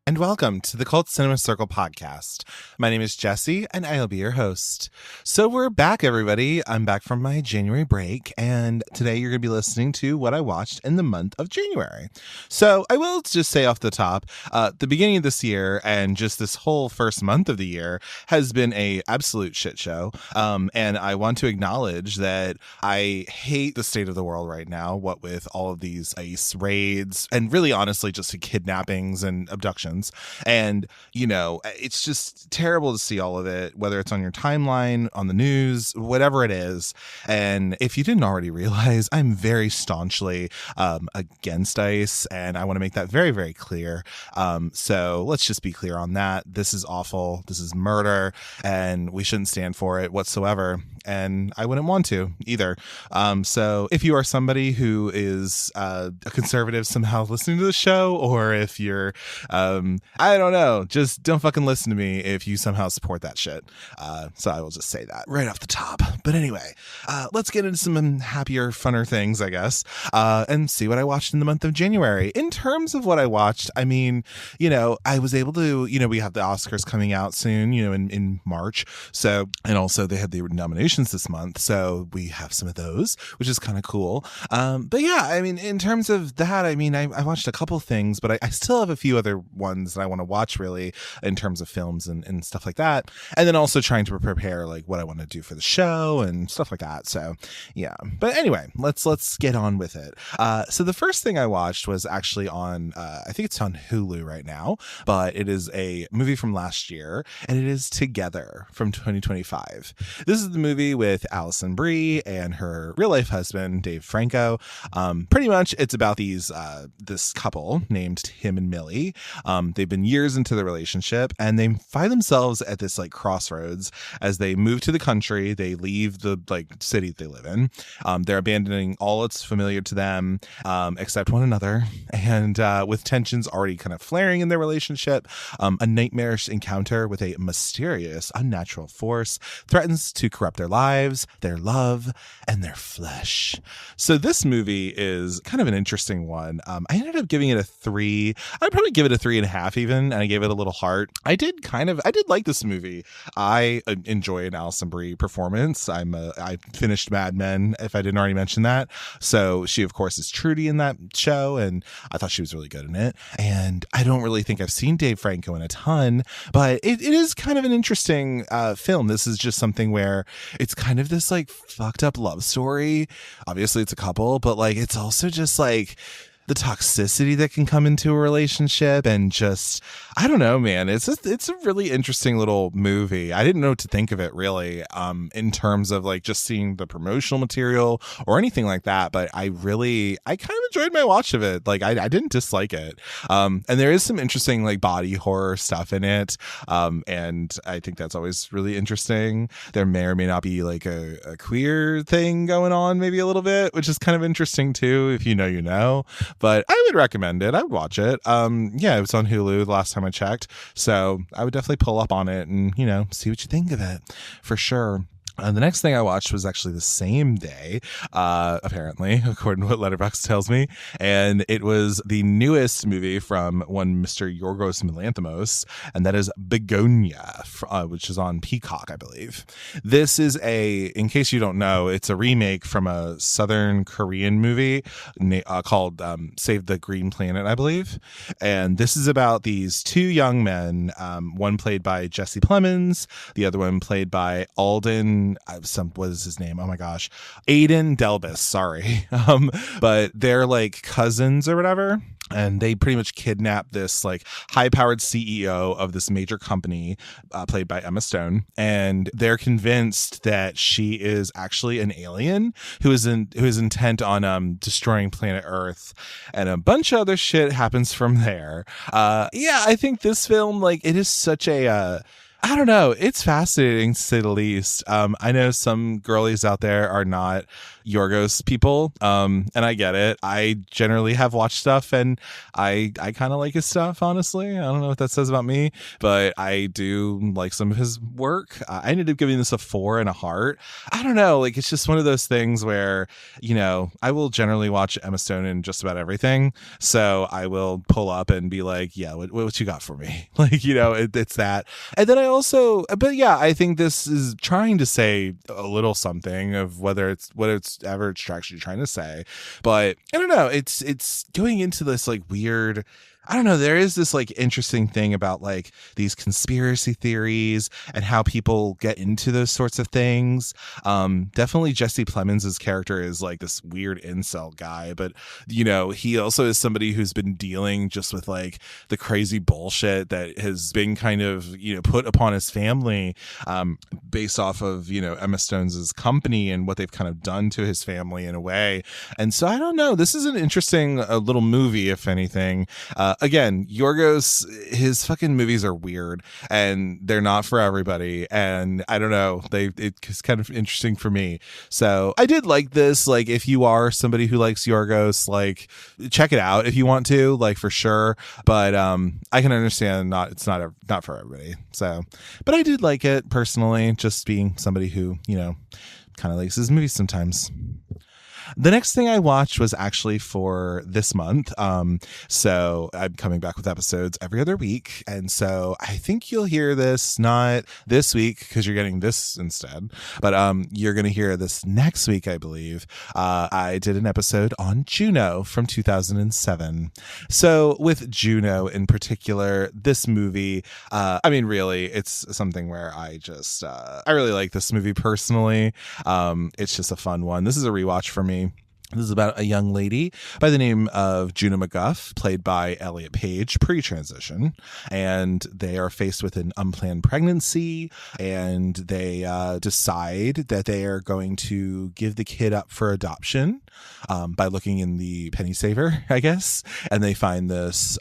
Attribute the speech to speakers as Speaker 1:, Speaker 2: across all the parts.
Speaker 1: and welcome to the Cult Cinema Circle podcast. My name is Jesse, and I'll be your host. So we're back, everybody. I'm back from my January break, and today you're going to be listening to what I watched in the month of January. So I will just say off the top, the beginning of this year and just this whole first month of the year has been a absolute shit show. And I want to acknowledge that I hate the state of the world right now, what with all of these ICE raids and really honestly just kidnappings and abductions. And, you know, it's just terrible to see all of it, whether it's on your timeline, on the news, whatever it is. And if you didn't already realize, I'm very staunchly against ICE, and I want to make that very, very clear. So let's just be clear on that. This is awful. This is murder, and we shouldn't stand for it whatsoever. And I wouldn't want to either. So if you are somebody who is a conservative somehow listening to the show, or if you're, I don't know, just don't fucking listen to me if you somehow support that shit. So I will just say that right off the top. But anyway, let's get into some happier, funner things, I guess, and see what I watched in the month of January. In terms of what I watched, I mean, you know, I was able to, you know, we have the Oscars coming out soon, you know, in March. So, and also they had the nominations this month, so we have some of those, which is kind of cool. But yeah, I mean, in terms of that, I mean, I watched a couple things, but I still have a few other ones that I want to watch, really, in terms of films and stuff like that. And then also trying to prepare like what I want to do for the show and stuff like that. So yeah, but anyway, let's get on with it. So the first thing I watched was actually on I think it's on Hulu right now, but it is a movie from last year, and it is Together from 2025. This is the movie with Alison Brie and her real life husband Dave Franco. Pretty much it's about this couple named Tim and Millie. They've been years into the relationship, and they find themselves at this like crossroads as they move to the country. They leave the like city they live in. They're abandoning all that's familiar to them, except one another, and with tensions already kind of flaring in their relationship, a nightmarish encounter with a mysterious unnatural force threatens to corrupt their lives, their love, and their flesh. So this movie is kind of an interesting one. I ended up giving it a 3. I'd probably give it a 3.5 even, and I gave it a little heart. I did like this movie. I enjoy an Alison Brie performance. I finished Mad Men, if I didn't already mention that. So she, of course, is Trudy in that show, and I thought she was really good in it. And I don't really think I've seen Dave Franco in a ton, but it is kind of an interesting film. This is just something where it's kind of this like fucked up love story. Obviously it's a couple, but like it's also just like the toxicity that can come into a relationship, and just, I don't know, man, it's a really interesting little movie. I didn't know what to think of it really, in terms of like just seeing the promotional material or anything like that. But I kind of enjoyed my watch of it. Like I didn't dislike it. And there is some interesting like body horror stuff in it. And I think that's always really interesting. There may or may not be like a queer thing going on maybe a little bit, which is kind of interesting too. If you know, you know. But I would recommend it. I would watch it. Yeah, it was on Hulu the last time I checked. So I would definitely pull up on it and, you know, see what you think of it for sure. The next thing I watched was actually the same day, apparently, according to what Letterboxd tells me. And it was the newest movie from one Mr. Yorgos Lanthimos, and that is Begonia, which is on Peacock, I believe. This is in case you don't know, it's a remake from a Southern Korean movie called Save the Green Planet, I believe. And this is about these two young men, one played by Jesse Plemons, the other one played by Alden, what is his name? Oh my gosh. Aiden Delbus, sorry. But they're like cousins or whatever. And they pretty much kidnap this like high-powered CEO of this major company, played by Emma Stone, and they're convinced that she is actually an alien who is intent on destroying planet Earth, and a bunch of other shit happens from there. Yeah, I think this film, like, it is such a I don't know. It's fascinating to say the least. I know some girlies out there are not, Yorgos people. And I get it. I generally have watched stuff and I kind of like his stuff, honestly. I don't know what that says about me, but I do like some of his work. I ended up giving this a 4 and a heart. I don't know. Like, it's just one of those things where, you know, I will generally watch Emma Stone in just about everything. So I will pull up and be like, yeah, what you got for me? Like, you know, it's that. And then I also, but yeah, I think this is trying to say a little something of whether it's ever it's actually trying to say. But I don't know. It's going into this like weird, I don't know. There is this like interesting thing about like these conspiracy theories and how people get into those sorts of things. Definitely Jesse Plemons' character is like this weird incel guy, but you know, he also is somebody who's been dealing just with like the crazy bullshit that has been kind of, you know, put upon his family, based off of, you know, Emma Stone's company and what they've kind of done to his family in a way. And so I don't know. This is an interesting little movie, if anything. Again, Yorgos, his fucking movies are weird and they're not for everybody. And I don't know, it's kind of interesting for me. So I did like this. Like, if you are somebody who likes Yorgos, like, check it out if you want to, like, for sure. But I can understand it's not for everybody. So, but I did like it personally, just being somebody who, you know, kind of likes his movies sometimes. The next thing I watched was actually for this month. So I'm coming back with episodes every other week. And so I think you'll hear this not this week because you're getting this instead, but you're going to hear this next week, I believe. I did an episode on Juno from 2007. So with Juno in particular, this movie, I mean, really, it's something where I really like this movie personally. It's just a fun one. This is a rewatch for me. This is about a young lady by the name of Juno MacGuff, played by Elliot Page, pre-transition. And they are faced with an unplanned pregnancy, and they decide that they are going to give the kid up for adoption by looking in the penny saver, I guess. And they find this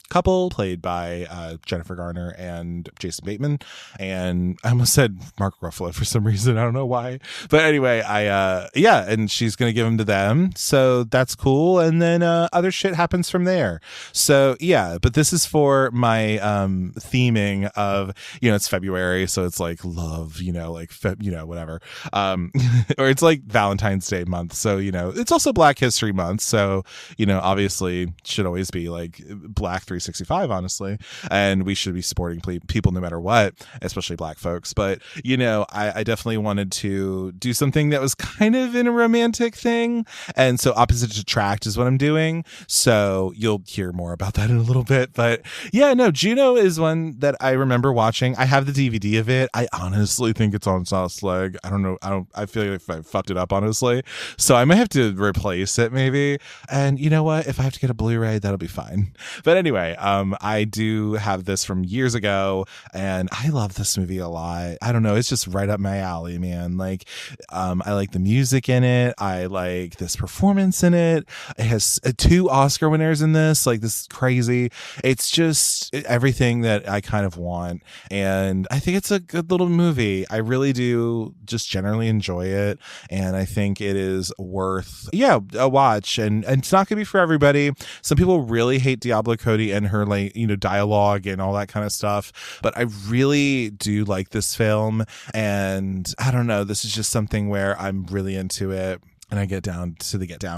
Speaker 1: couple played by Jennifer Garner and Jason Bateman, and I almost said Mark Ruffalo for some reason. I don't know why, but anyway, and she's gonna give him to them, so that's cool. And then other shit happens from there. So yeah, but this is for my theming of, you know, it's February, so it's like love, you know, like whatever, or it's like Valentine's Day month, so you know, it's also Black History Month, so you know, obviously should always be like Black 365, honestly, and we should be supporting people no matter what, especially Black folks. But you know, I definitely wanted to do something that was kind of in a romantic thing, and so Opposites Attract is what I'm doing, so you'll hear more about that in a little bit. But yeah, no, Juno is one that I remember watching. I have the DVD of it. I honestly think it's on Sauce Leg. I don't know, I feel like I fucked it up, honestly, so I might have to replace it maybe. And you know what, if I have to get a Blu-ray, that'll be fine. But anyway, I do have this from years ago, and I love this movie a lot. I don't know, it's just right up my alley, man. Like, I like the music in it. I like this performance in it. It has 2 Oscar winners in this. Like, this is crazy. It's just everything that I kind of want, and I think it's a good little movie. I really do just generally enjoy it, and I think it is worth a watch. And it's not gonna be for everybody. Some people really hate Diablo Cody and her, like, you know, dialogue and all that kind of stuff, but I really do like this film, and I don't know, this is just something where I'm really into it, and I get down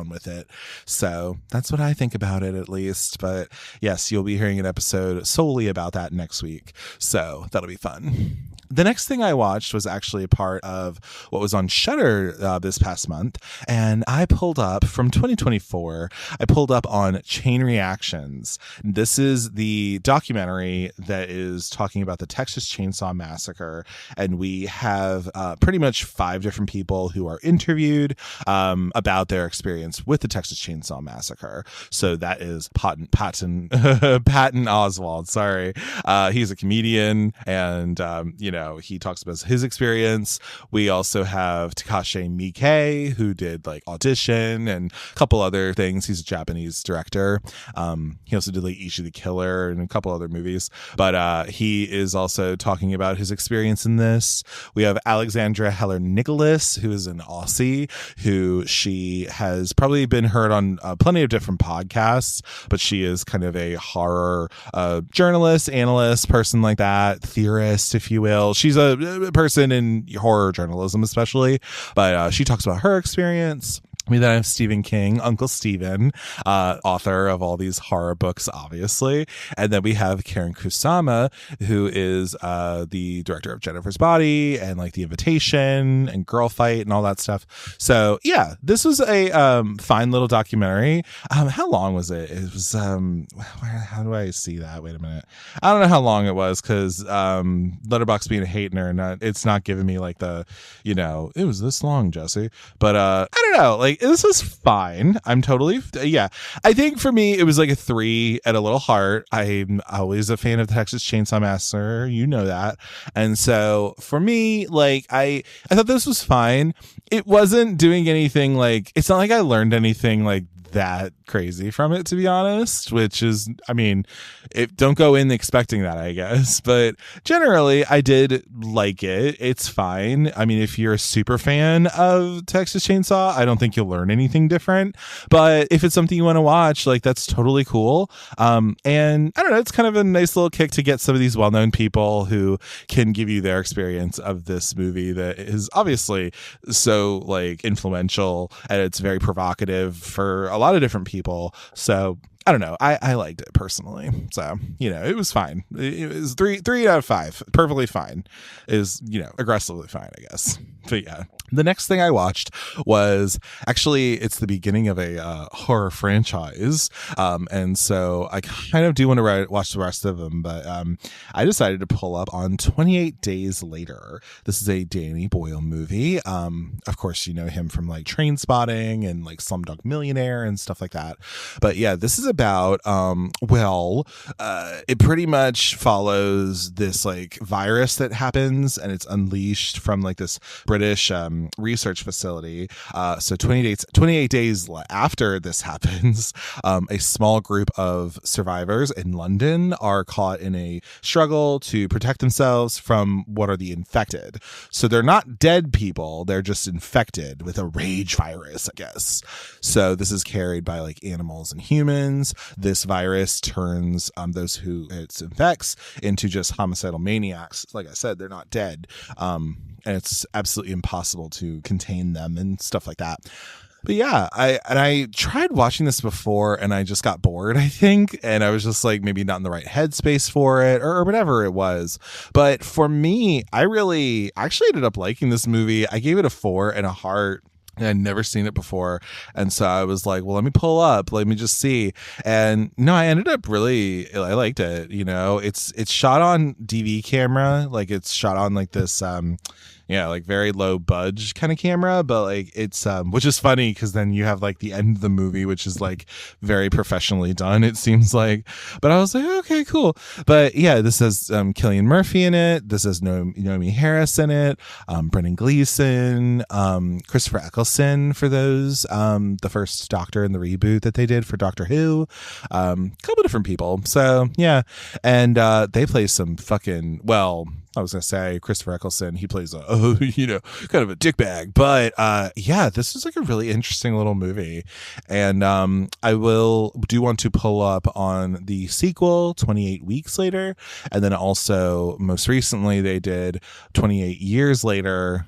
Speaker 1: with it. So that's what I think about it, at least. But yes, you'll be hearing an episode solely about that next week, so that'll be fun. The next thing I watched was actually a part of what was on Shudder this past month, and I pulled up from 2024. I pulled up on Chain Reactions. This is the documentary that is talking about the Texas Chainsaw Massacre, and we have pretty much 5 different people who are interviewed about their experience with the Texas Chainsaw Massacre. So that is Patton Oswalt. Sorry, he's a comedian, and you know, he talks about his experience. We also have Takashi Miike, who did like Audition and a couple other things. He's a Japanese director. He also did like Ishi the Killer and a couple other movies, but he is also talking about his experience in this. We have Alexandra Heller Nicholas, who is an Aussie, who who she has probably been heard on plenty of different podcasts, but she is kind of a horror journalist, analyst, person like that, theorist, if you will. She's a person in horror journalism, especially, but she talks about her experience. We then have Stephen King, Uncle Stephen, author of all these horror books, obviously. And then we have Karen Kusama, who is the director of Jennifer's Body and like The Invitation and Girl Fight and all that stuff. So yeah, this was a fine little documentary. How long was it? It was how do I see that? Wait a minute. I don't know how long it was because Letterboxd being a hater, it's not giving me like the, it was this long, Jesse. But I don't know, like, this was fine. I'm totally, I think for me, it was like a 3 at a little heart. I'm always a fan of the Texas Chainsaw Massacre. You know that. And so for me, like, I thought this was fine. It wasn't doing anything like, it's not like I learned anything like that crazy from it, to be honest, which is, I mean, don't go in expecting that, I guess, but generally I did like it. It's fine. I mean, if you're a super fan of Texas Chainsaw, I don't think you'll learn anything different, but if it's something you want to watch, like, that's totally cool. And I don't know, it's kind of a nice little kick to get some of these well-known people who can give you their experience of this movie that is obviously so like influential, and it's very provocative for a lot of different people. So I don't know. I liked it personally. So, it was fine. It was 3 out of 5. Perfectly fine. Is, aggressively fine, I guess. But yeah. The next thing I watched was actually, it's the beginning of a horror franchise. And so I kind of do want to watch the rest of them, but I decided to pull up on 28 Days Later. This is a Danny Boyle movie. Of course, you know him from like Trainspotting and like Slumdog Millionaire and stuff like that. But yeah, this is about, it pretty much follows this like virus that happens, and it's unleashed from like this British research facility. So 28 days after this happens, a small group of survivors in London are caught in a struggle to protect themselves from what are the infected. So they're not dead people, they're just infected with a rage virus, I guess. So this is carried by like animals and humans. This virus turns those who it infects into just homicidal maniacs. Like I said, they're not dead. And it's absolutely impossible to contain them and stuff like that. But yeah, I tried watching this before and I just got bored, I think. And I was just like, maybe not in the right headspace for it or whatever it was. But for me, I really actually ended up liking this movie. I gave it a 4 and a heart. I'd never seen it before. And so I was like, well, let me pull up. Let me just see. And no, I ended up I liked it. It's shot on DV camera. Like it's shot on like this, like very low budge kind of camera, but like it's which is funny because then you have like the end of the movie, which is like very professionally done, it seems like. But I was like, okay, cool. But yeah, this has Cillian Murphy in it. This has Naomi Harris in it, Brendan Gleeson, Christopher Eccleston for those, the first Doctor in the reboot that they did for Doctor Who, a couple different people. So yeah, and they play some fucking, well, I was going to say Christopher Eccleston, he plays kind of a dickbag. But yeah, this is like a really interesting little movie. And I do want to pull up on the sequel, 28 Weeks Later. And then also most recently they did 28 Years Later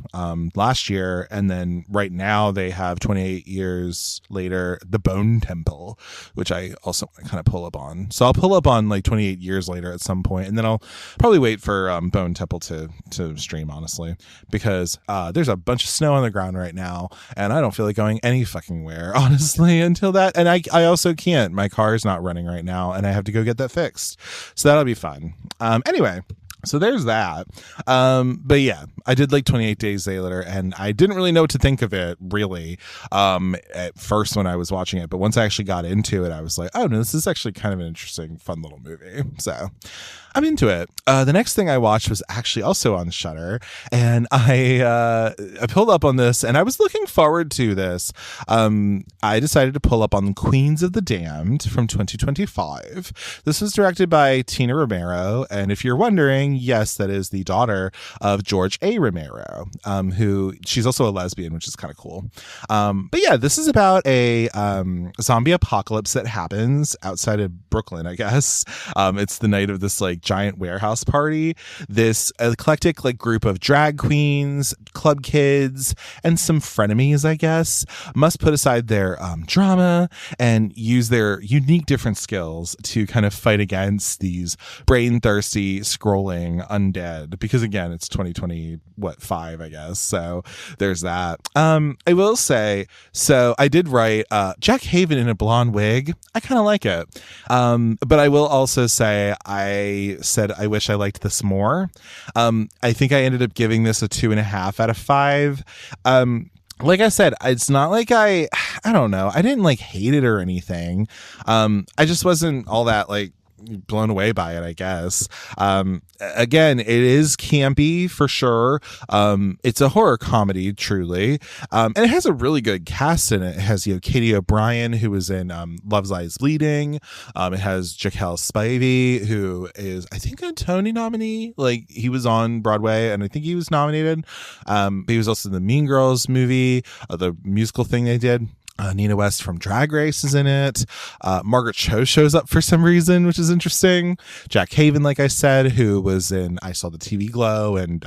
Speaker 1: last year. And then right now they have 28 Years Later, The Bone Temple, which I also want to kind of pull up on. So I'll pull up on like 28 Years Later at some point, and then I'll probably wait for Bone Temple to stream, honestly, because there's a bunch of snow on the ground right now and I don't feel like going any fucking where, honestly, until that. And I also can't, my car is not running right now and I have to go get that fixed, so that'll be fun. Anyway, so there's that. But yeah, I did like 28 Days Later, and I didn't really know what to think of it, really, at first when I was watching it. But once I actually got into it, I was like, oh no, this is actually kind of an interesting, fun little movie. So I'm into it. The next thing I watched was actually also on Shudder, and I pulled up on this, and I was looking forward to this. I decided to pull up on Queens of the Damned from 2025. This was directed by Tina Romero, and if you're wondering, saying, yes, that is the daughter of George A. Romero, who she's also a lesbian, which is kind of cool. But yeah, this is about a zombie apocalypse that happens outside of Brooklyn, I guess. It's the night of this like giant warehouse party. This eclectic like group of drag queens, club kids, and some frenemies, I guess, must put aside their drama and use their unique different skills to kind of fight against these brain thirsty scrolling undead, because again, it's 2025, I guess. So there's that. I will say, so I did write Jack Haven in a blonde wig. I kind of like it. But I will also say, I said I wish I liked this more. I think I ended up giving this a 2.5 out of 5. Like I said, it's not like I don't know. I didn't like hate it or anything. I just wasn't all that like blown away by it, I guess. Again, it is campy for sure. It's a horror comedy, truly. And it has a really good cast in it. It has, Katie O'Brien, who was in Love Lies Bleeding. It has Jaquel Spivey, who is, I think, a Tony nominee. Like, he was on Broadway, and I think he was nominated. But he was also in the Mean Girls movie, the musical thing they did. Nina West from Drag Race is in it. Margaret Cho shows up for some reason, which is interesting. Jack Haven, like I said, who was in I Saw the TV Glow and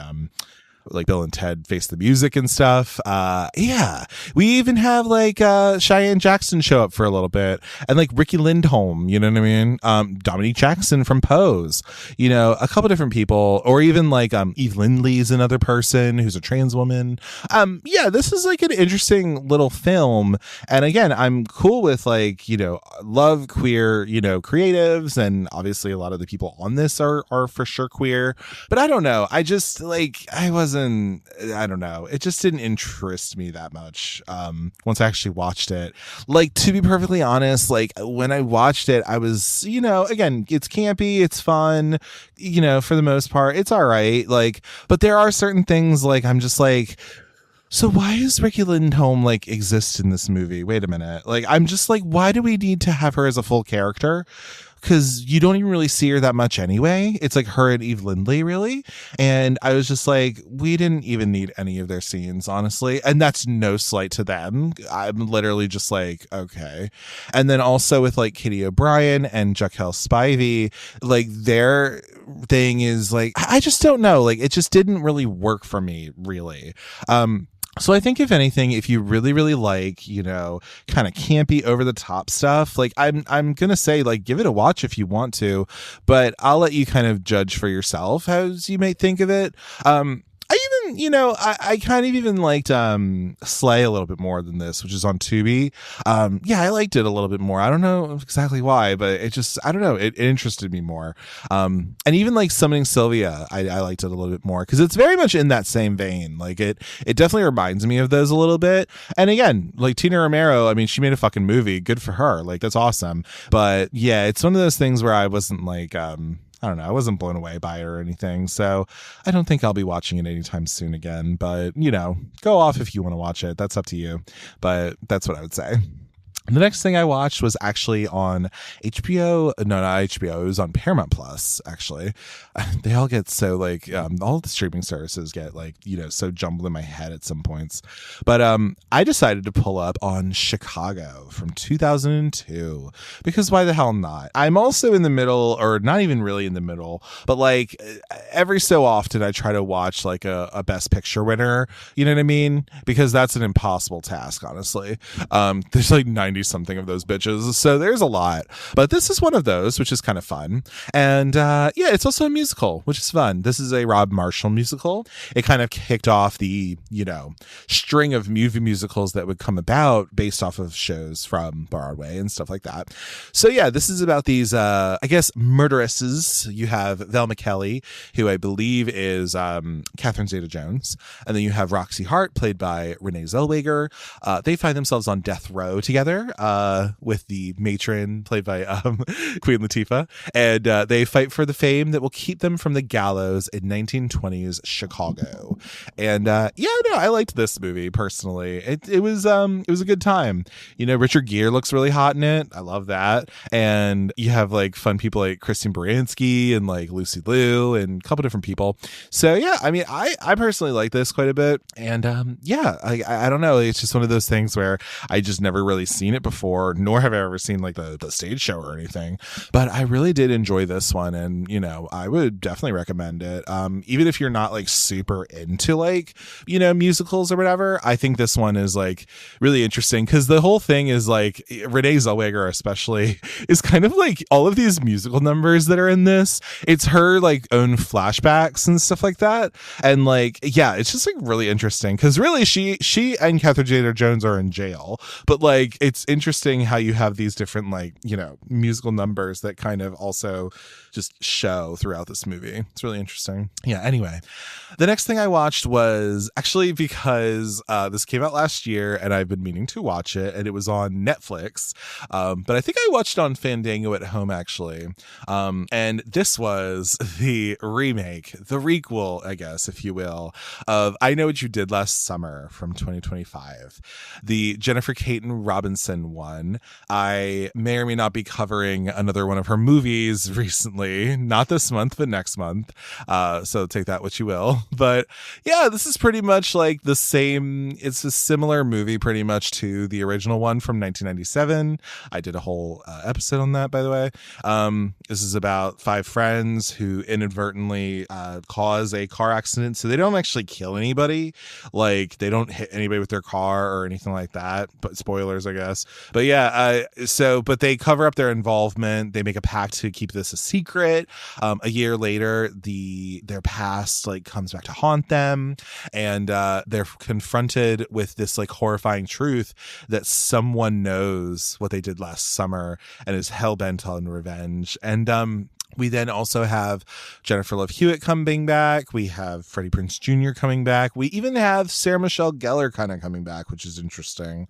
Speaker 1: like Bill and Ted Face the Music and stuff. Yeah, we even have like Cheyenne Jackson show up for a little bit, and like Ricky Lindholm, you know what I mean? Dominique Jackson from Pose, a couple different people, or even like Eve Lindley's another person who's a trans woman. Yeah, this is like an interesting little film, and again, I'm cool with like love queer creatives, and obviously a lot of the people on this are for sure queer, but I don't know, I just like I don't know. It just didn't interest me that much once I actually watched it. Like, to be perfectly honest, like when I watched it, I was, again, it's campy, it's fun, for the most part, it's all right. Like, but there are certain things like I'm just like, so why does Ricky Lindholm like exist in this movie? Wait a minute. Like, I'm just like, why do we need to have her as a full character? Because you don't even really see her that much anyway. It's like her and Eve Lindley, really. And I was just like, we didn't even need any of their scenes, honestly. And that's no slight to them. I'm literally just like, okay. And then also with like Katie O'Brien and Jaquel Spivey, like their thing is like, I just don't know. Like, it just didn't really work for me, really. So I think if anything, if you really, really like, kind of campy over the top stuff, like I'm going to say like, give it a watch if you want to, but I'll let you kind of judge for yourself as you may think of it. I even, I kind of even liked Slay a little bit more than this, which is on Tubi. Yeah, I liked it a little bit more. I don't know exactly why, but it just, I don't know, it interested me more. And even like Summoning Sylvia, I liked it a little bit more because it's very much in that same vein. Like it definitely reminds me of those a little bit. And again, like Tina Romero, I mean, she made a fucking movie. Good for her. Like, that's awesome. But yeah, it's one of those things where I wasn't like, I don't know, I wasn't blown away by it or anything, so I don't think I'll be watching it anytime soon again, but, go off if you want to watch it. That's up to you, but that's what I would say. The next thing I watched was actually on HBO. No, not HBO. It was on Paramount Plus, actually. They all get so like, all the streaming services get like, so jumbled in my head at some points. But I decided to pull up on Chicago from 2002 because why the hell not? I'm also in the middle, or not even really in the middle, but like every so often I try to watch like a Best Picture winner. You know what I mean? Because that's an impossible task, honestly. There's like 90 something of those bitches, so there's a lot, but this is one of those, which is kind of fun. And yeah, it's also a musical, which is fun. This is a Rob Marshall musical. It kind of kicked off the string of movie musicals that would come about based off of shows from Broadway and stuff like that. So yeah, this is about these I guess murderesses. You have Velma Kelly, who I believe is Catherine Zeta-Jones, and then you have Roxy Hart, played by Renee Zellweger. They find themselves on death row together. there with the matron played by Queen Latifah, and they fight for the fame that will keep them from the gallows in 1920s Chicago. And I liked this movie personally. It was a good time. You know, Richard Gere looks really hot in it. I love that. And you have like fun people like Christine Baranski and like Lucy Liu and a couple different people. So yeah, I mean, I personally like this quite a bit. And I don't know. It's just one of those things where I just never really seen it before, nor have I ever seen like the stage show or anything. But I really did enjoy this one, and you know, I would definitely recommend it. Even if you're not like super into like, you know, musicals or whatever, I think this one is like really interesting because the whole thing is like Renee Zellweger especially is kind of like all of these musical numbers that are in this. It's her like own flashbacks and stuff like that, and like yeah, it's just like really interesting because really she and Catherine Zeta-Jones are in jail, but like it's interesting how you have these different like, you know, musical numbers that kind of also just show throughout this movie. It's really interesting. Yeah, anyway, the next thing I watched was actually because this came out last year and I've been meaning to watch it, and it was on Netflix, but I think I watched it on Fandango at home actually, and this was the remake, the requel, I guess, if you will, of I Know What You Did Last Summer from 2025, the Jennifer Caton Robinson one. I may or may not be covering another one of her movies recently, not this month, but next month. So take that what you will. But yeah, this is pretty much like the same. It's a similar movie pretty much to the original one from 1997. I did a whole episode on that, by the way. This is about 5 friends who inadvertently cause a car accident. So they don't actually kill anybody. Like they don't hit anybody with their car or anything like that. But spoilers, I guess. But yeah, but they cover up their involvement. They make a pact to keep this a secret. A year later, their past like comes back to haunt them, and they're confronted with this like horrifying truth that someone knows what they did last summer and is hell-bent on revenge. And we then also have Jennifer Love Hewitt coming back. We have Freddie Prinze Jr. coming back. We even have Sarah Michelle Gellar kind of coming back, which is interesting.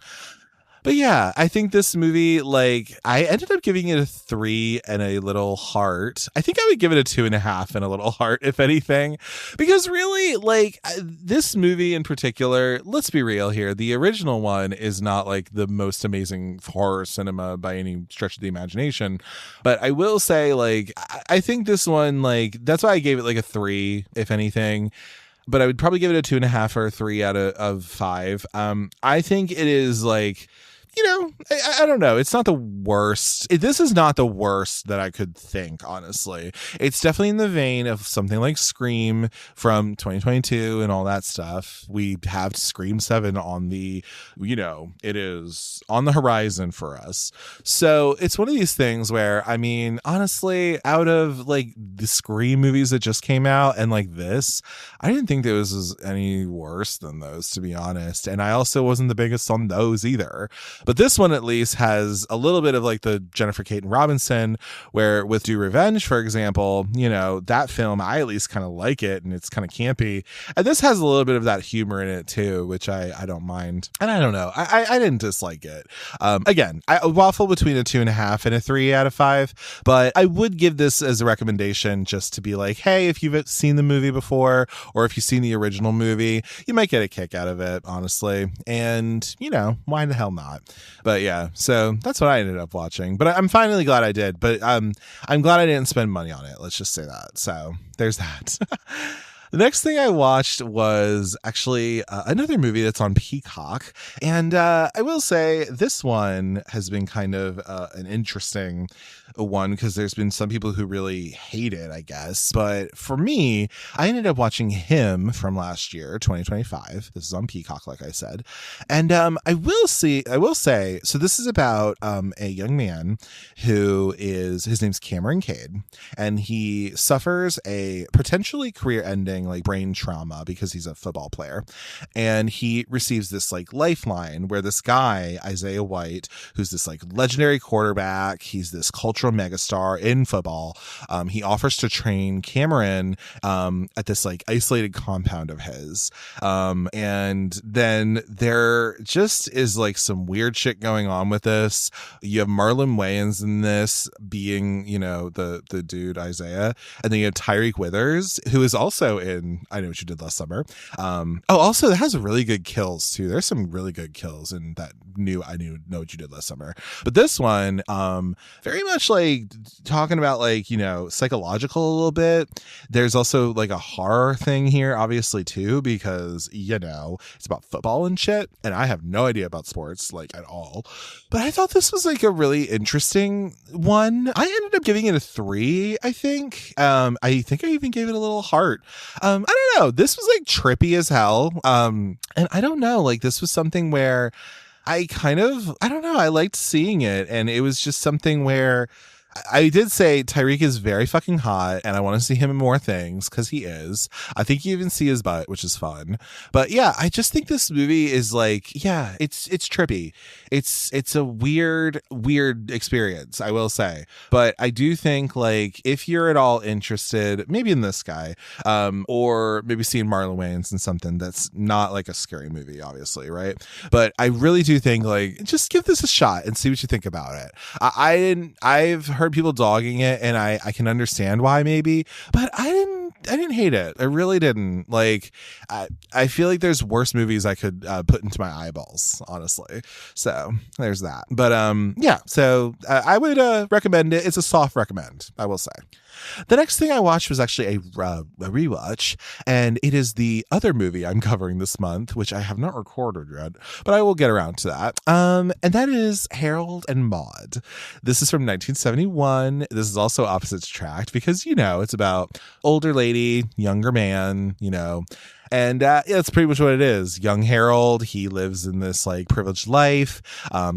Speaker 1: But yeah, I think this movie, like, I ended up giving it a 3 and a little heart. I think I would give it a 2.5 and a little heart, if anything, because really, like, this movie in particular, let's be real here. The original one is not like the most amazing horror cinema by any stretch of the imagination. But I will say, like, I think this one, like, that's why I gave it like a 3, if anything. But I would probably give it a 2.5 or a 3 out of 5. I think it is like, you know, I don't know. It's not the worst. This is not the worst that I could think, honestly. It's definitely in the vein of something like Scream from 2022 and all that stuff. We have Scream 7 on the, you know, it is on the horizon for us. So it's one of these things where, I mean, honestly, out of like the Scream movies that just came out and like this, I didn't think there was any worse than those, to be honest. And I also wasn't the biggest on those either. But this one at least has a little bit of like the Jennifer Caton Robinson, where with Do Revenge, for example, you know, that film, I at least kind of like it and it's kind of campy. And this has a little bit of that humor in it too, which I don't mind. And I don't know, I didn't dislike it. Again, I waffle between a 2.5 and a 3 out of 5, but I would give this as a recommendation just to be like, hey, if you've seen the movie before, or if you've seen the original movie, you might get a kick out of it, honestly. And, you know, why the hell not? But yeah, so that's what I ended up watching. But I'm finally glad I did. But I'm glad I didn't spend money on it. Let's just say that. So there's that. The next thing I watched was actually another movie that's on Peacock. And I will say this one has been kind of an interesting one because there's been some people who really hate it, I guess. But for me, I ended up watching Him from last year, 2025. This is on Peacock, like I said. And I will say, so this is about a young man who his name's Cameron Cade, and he suffers a potentially career-ending having like brain trauma because he's a football player. And he receives this like lifeline where this guy, Isaiah White, who's this like legendary quarterback, he's this cultural megastar in football. He offers to train Cameron at this like isolated compound of his. And then there just is like some weird shit going on with this. You have Marlon Wayans in this being, you know, the dude Isaiah, and then you have Tyreek Withers, who is also in I Know What You Did Last Summer. Also it has really good kills too. There's some really good kills in that new I Know What You Did Last Summer. But this one, very much like talking about like, you know, psychological a little bit. There's also like a horror thing here, obviously too, because, you know, it's about football and shit, and I have no idea about sports like at all. But I thought this was like a really interesting one. I ended up giving it a 3, I think. I think I even gave it a little heart. I don't know. This was like trippy as hell. And I don't know, like this was something where I don't know, I liked seeing it, and it was just something where I did say Tyreek is very fucking hot, and I want to see him in more things because he is. I think you even see his butt, which is fun. But yeah, I just think this movie is like, yeah, it's trippy. It's a weird experience, I will say. But I do think like if you're at all interested, maybe in this guy, or maybe seeing Marlon Wayans in something that's not like a scary movie, obviously, right? But I really do think like just give this a shot and see what you think about it. I've heard people dogging it, and I can understand why maybe, but I didn't hate it. I really didn't. Like, I feel like there's worse movies I could put into my eyeballs, honestly. So there's that. But yeah, so I would recommend it. It's a soft recommend, I will say. The next thing I watched was actually a rewatch, and it is the other movie I'm covering this month, which I have not recorded yet, but I will get around to that. And that is Harold and Maude. This is from 1971. This is also opposites attract because, you know, it's about older lady, younger man, you know. And yeah, that's pretty much what it is. Young Harold, he lives in this like privileged life.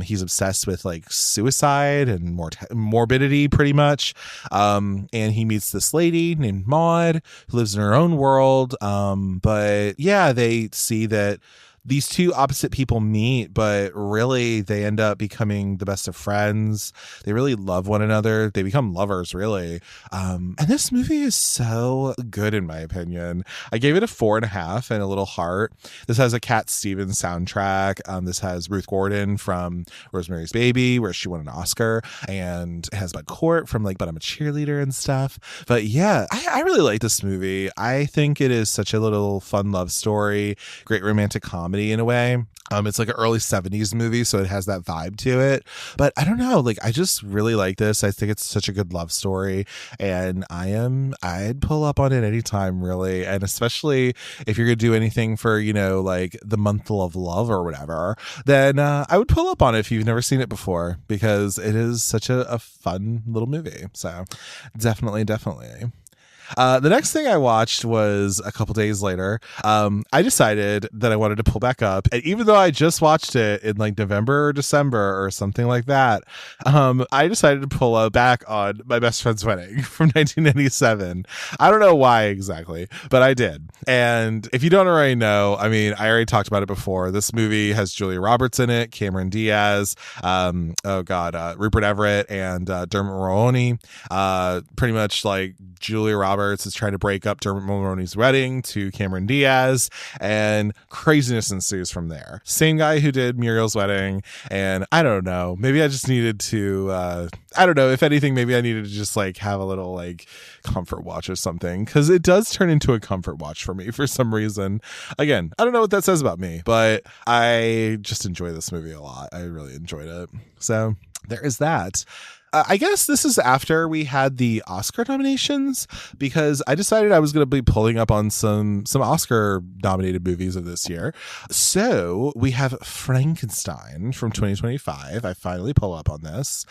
Speaker 1: He's obsessed with like suicide and morbidity pretty much. And he meets this lady named Maude who lives in her own world. But yeah, they see that these two opposite people meet, but really they end up becoming the best of friends. They really love one another. They become lovers, really. And this movie is so good, in my opinion. I gave it a 4.5 and a little heart. This has a Cat Stevens soundtrack. This has Ruth Gordon from Rosemary's Baby, where she won an Oscar, and it has Bud Cort from like But I'm a Cheerleader and stuff. But yeah, I really like this movie. I think it is such a little fun love story, great romantic comedy in a way. It's like an early 70s movie, so it has that vibe to it. But I don't know, like I just really like this. I think it's such a good love story, and I'd pull up on it anytime, really. And especially if you're gonna do anything for, you know, like the month of love or whatever, then I would pull up on it if you've never seen it before, because it is such a fun little movie. So definitely. The next thing I watched was a couple days later. I decided that I wanted to pull back up, and even though I just watched it in like November or December or something like that, I decided to pull up back on My Best Friend's Wedding from 1997. I don't know why exactly, but I did. And if you don't already know, I mean, I already talked about it before. This movie has Julia Roberts in it, Cameron Diaz, Rupert Everett, and Dermot Mulroney. Pretty much like Julia Roberts is trying to break up Dermot Mulroney's wedding to Cameron Diaz, and craziness ensues from there. Same guy who did Muriel's Wedding, and I don't know, maybe I just needed to I don't know, if anything, maybe I needed to just like have a little like comfort watch or something, because it does turn into a comfort watch for me for some reason. Again, I don't know what that says about me, but I just enjoy this movie a lot. I really enjoyed it. So there is that. I guess this is after we had the Oscar nominations, because I decided I was going to be pulling up on some Oscar nominated movies of this year. So we have Frankenstein from 2025. I finally pull up on this.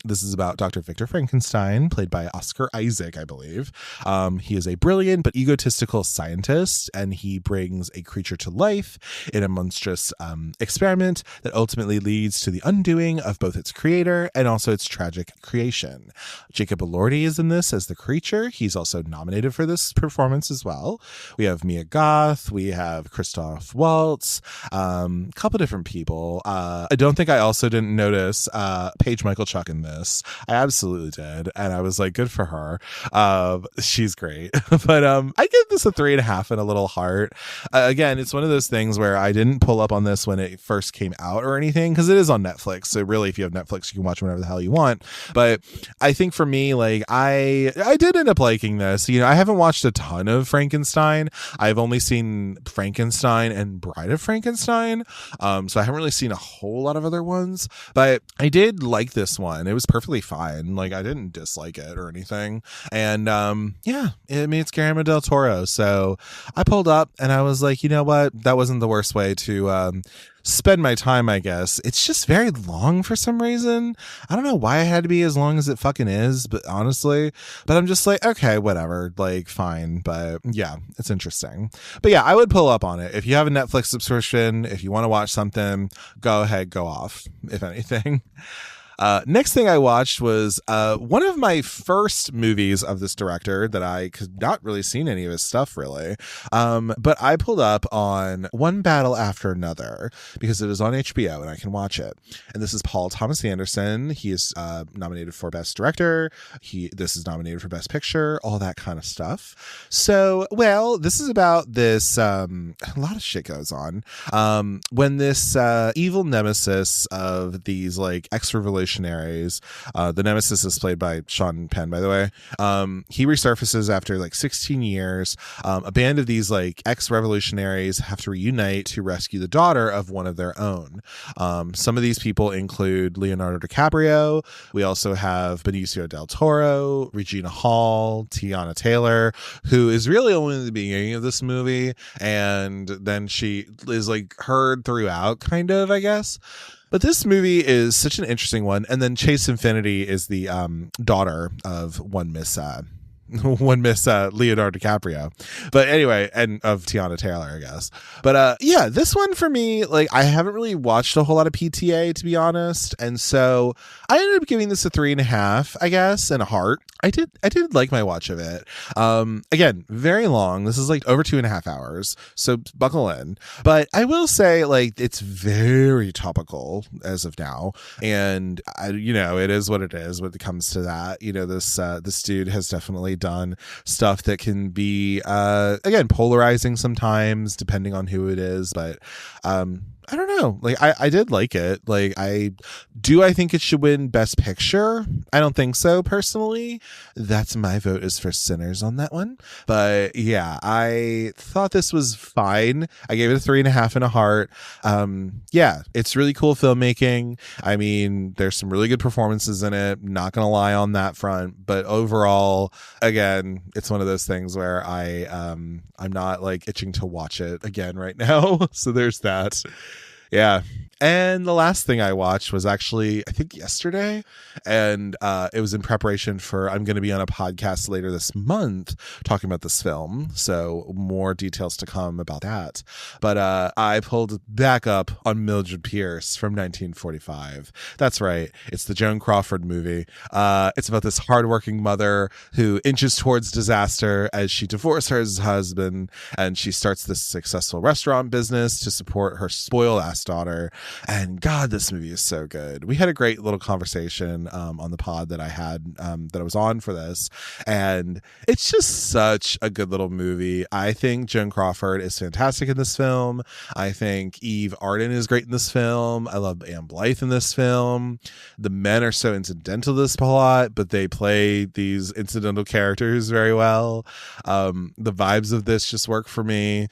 Speaker 1: This is about Dr. Victor Frankenstein, played by Oscar Isaac, I believe. He is a brilliant but egotistical scientist, and he brings a creature to life in a monstrous experiment that ultimately leads to the undoing of both its creator and also its tragic creation. Jacob Elordi is in this as the creature. He's also nominated for this performance as well. We have Mia Goth, we have Christoph Waltz, a couple different people. I don't think I also didn't notice Paige Michael Chuck in this. I absolutely did, and I was like, good for her. She's great. But I give this a 3.5 and a little heart. Again, it's one of those things where I didn't pull up on this when it first came out or anything, because it is on Netflix. So really, if you have Netflix, you can watch whenever the hell you want. But I think for me, like I did end up liking this. You know, I haven't watched a ton of Frankenstein. I've only seen Frankenstein and Bride of Frankenstein. So I haven't really seen a whole lot of other ones, but I did like this one. It was perfectly fine. Like I didn't dislike it or anything. And yeah, I mean, it's Guillermo del Toro. So I pulled up and I was like, you know what? That wasn't the worst way to spend my time, I guess. It's just very long for some reason. I don't know why it had to be as long as it fucking is, but honestly, but I'm just like, okay, whatever, like fine. But yeah, it's interesting. But yeah, I would pull up on it. If you have a Netflix subscription, if you want to watch something, go ahead, go off, if anything. Next thing I watched was one of my first movies of this director that I could not really seen any of his stuff really. But I pulled up on One Battle After Another because it is on HBO and I can watch it. And this is Paul Thomas Anderson. He is nominated for Best Director. This is nominated for Best Picture, all that kind of stuff. So, well, this is about this, a lot of shit goes on. When this evil nemesis of these like ex-revolutionaries, the nemesis is played by Sean Penn, by the way. He resurfaces after like 16 years. A band of these like ex-revolutionaries have to reunite to rescue the daughter of one of their own. Some of these people include Leonardo DiCaprio. We also have Benicio del Toro, Regina Hall, Tiana Taylor, who is really only in the beginning of this movie, and then she is like heard throughout, kind of, I guess. But this movie is such an interesting one. And then Chase Infinity is the daughter of one Miss Leonardo DiCaprio. But anyway, and of Tiana Taylor, I guess. But yeah, this one for me, like I haven't really watched a whole lot of PTA, to be honest. And so I ended up giving this a 3.5, I guess, and a heart. I did like my watch of it. Again, very long. This is like over 2.5 hours, so buckle in. But I will say, like, it's very topical as of now, and you know, it is what it is when it comes to that. You know, this dude has definitely done stuff that can be again polarizing sometimes, depending on who it is. But I don't know. Like, I did like it. Like, I think it should win Best Picture? I don't think so, personally. That's my vote is for Sinners on that one. But yeah, I thought this was fine. I gave it a 3.5 and a heart. Yeah, it's really cool filmmaking. I mean, there's some really good performances in it. Not gonna lie on that front. But overall, again, it's one of those things where I'm not like itching to watch it again right now. So there's that. Yeah. And the last thing I watched was actually, I think yesterday, and it was in preparation for, I'm going to be on a podcast later this month talking about this film, so more details to come about that. But I pulled back up on Mildred Pierce from 1945. That's right, it's the Joan Crawford movie. It's about this hardworking mother who inches towards disaster as she divorces her husband, and she starts this successful restaurant business to support her spoiled-ass daughter. And God, this movie is so good. We had a great little conversation on the pod that I had that I was on for this, and it's just such a good little movie. I think Joan Crawford is fantastic in this film. I think Eve Arden is great in this film. I love Anne Blythe in this film. The men are so incidental to this plot, but they play these incidental characters very well. The vibes of this just work for me.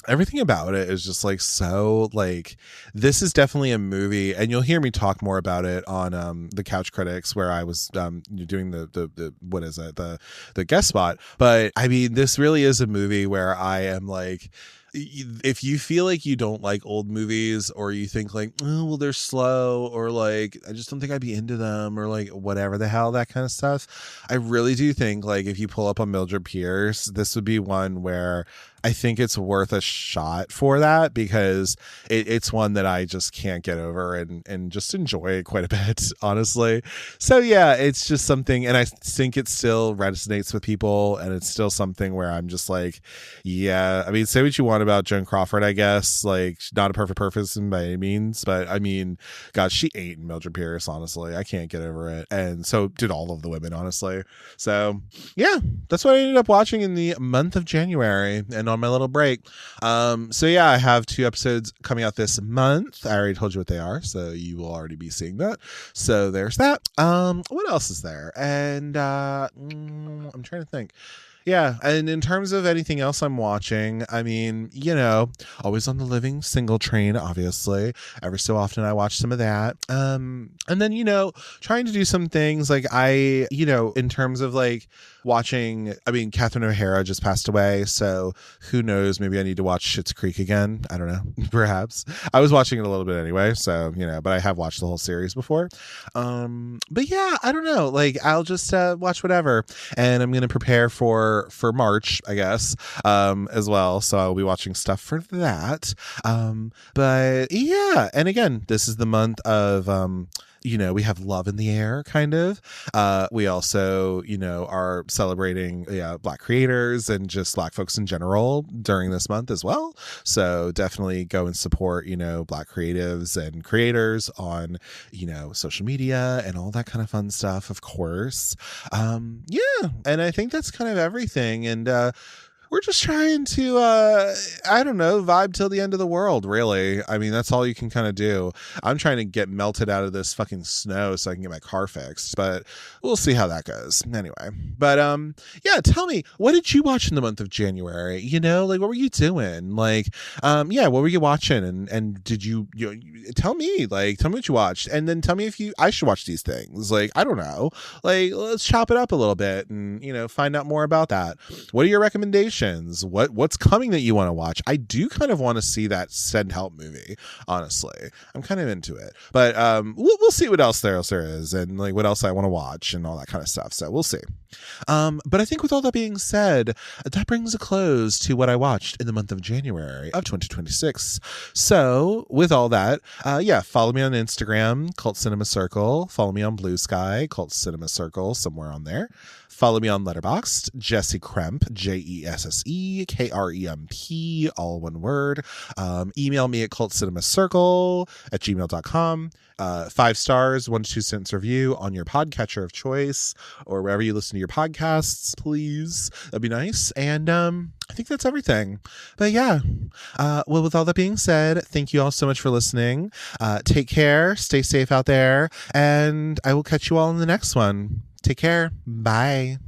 Speaker 1: Everything about it is just like so like, this is definitely a movie, and you'll hear me talk more about it on the Couch Critics, where I was doing the what is it, the guest spot. But I mean, this really is a movie where I am like, if you feel like you don't like old movies, or you think like, oh, well, they're slow, or like, I just don't think I'd be into them, or like whatever the hell, that kind of stuff, I really do think like if you pull up on Mildred Pierce, this would be one where I think it's worth a shot for that because it's one that I just can't get over and just enjoy quite a bit, honestly. So yeah, it's just something, and I think it still resonates with people, and it's still something where I'm just like, yeah, I mean, say what you want about Joan Crawford, I guess, like, not a perfect person by any means, but I mean, God, she ate Mildred Pierce, honestly. I can't get over it. And so did all of the women, honestly. So yeah, that's what I ended up watching in the month of January and on my little break. So yeah, I have 2 episodes coming out this month. I already told you what they are, so you will already be seeing that. So there's that. What else is there? And I'm trying to think. Yeah, and in terms of anything else I'm watching, I mean, you know, always on the Living Single train, obviously. Every so often I watch some of that. And then, you know, trying to do some things like in terms of like watching, I mean, Catherine O'Hara just passed away, so who knows, maybe I need to watch Schitt's Creek again. I don't know, perhaps. I was watching it a little bit anyway, so, you know, but I have watched the whole series before. But yeah, I don't know, like, I'll just watch whatever, and I'm going to prepare for March, I guess, as well. So I'll be watching stuff for that. But yeah, and again, this is the month of you know, we have love in the air, kind of. We also, you know, are celebrating Black creators and just Black folks in general during this month as well. So definitely go and support, you know, Black creatives and creators on, you know, social media and all that kind of fun stuff, of course. Yeah, and I think that's kind of everything. And we're just trying to, I don't know, vibe till the end of the world, really. I mean, that's all you can kind of do. I'm trying to get melted out of this fucking snow so I can get my car fixed, but we'll see how that goes. Anyway, but yeah, tell me, what did you watch in the month of January? You know, like, what were you doing? Like, yeah, what were you watching? And did you tell me what you watched, and then tell me if I should watch these things. Like, I don't know, like, let's chop it up a little bit and, you know, find out more about that. What are your recommendations? What's coming that you want to watch? I do kind of want to see that Send Help movie, honestly. I'm kind of into it, but we'll see what else there is, and like what else I want to watch and all that kind of stuff, so we'll see. But I think with all that being said, that brings a close to what I watched in the month of January of 2026. So with all that, yeah, follow me on Instagram, Cult Cinema Circle. Follow me on Blue Sky, Cult Cinema Circle, somewhere on there. Follow me on Letterboxd, Jesse Kremp, JESSEKREMP, all one word. Email me at cultcinemacircle@gmail.com. 5 stars, 1 to 2 cents review on your podcatcher of choice or wherever you listen to your podcasts, please. That'd be nice. And I think that's everything. But yeah, well, with all that being said, thank you all so much for listening. Take care, stay safe out there, and I will catch you all in the next one. Take care. Bye.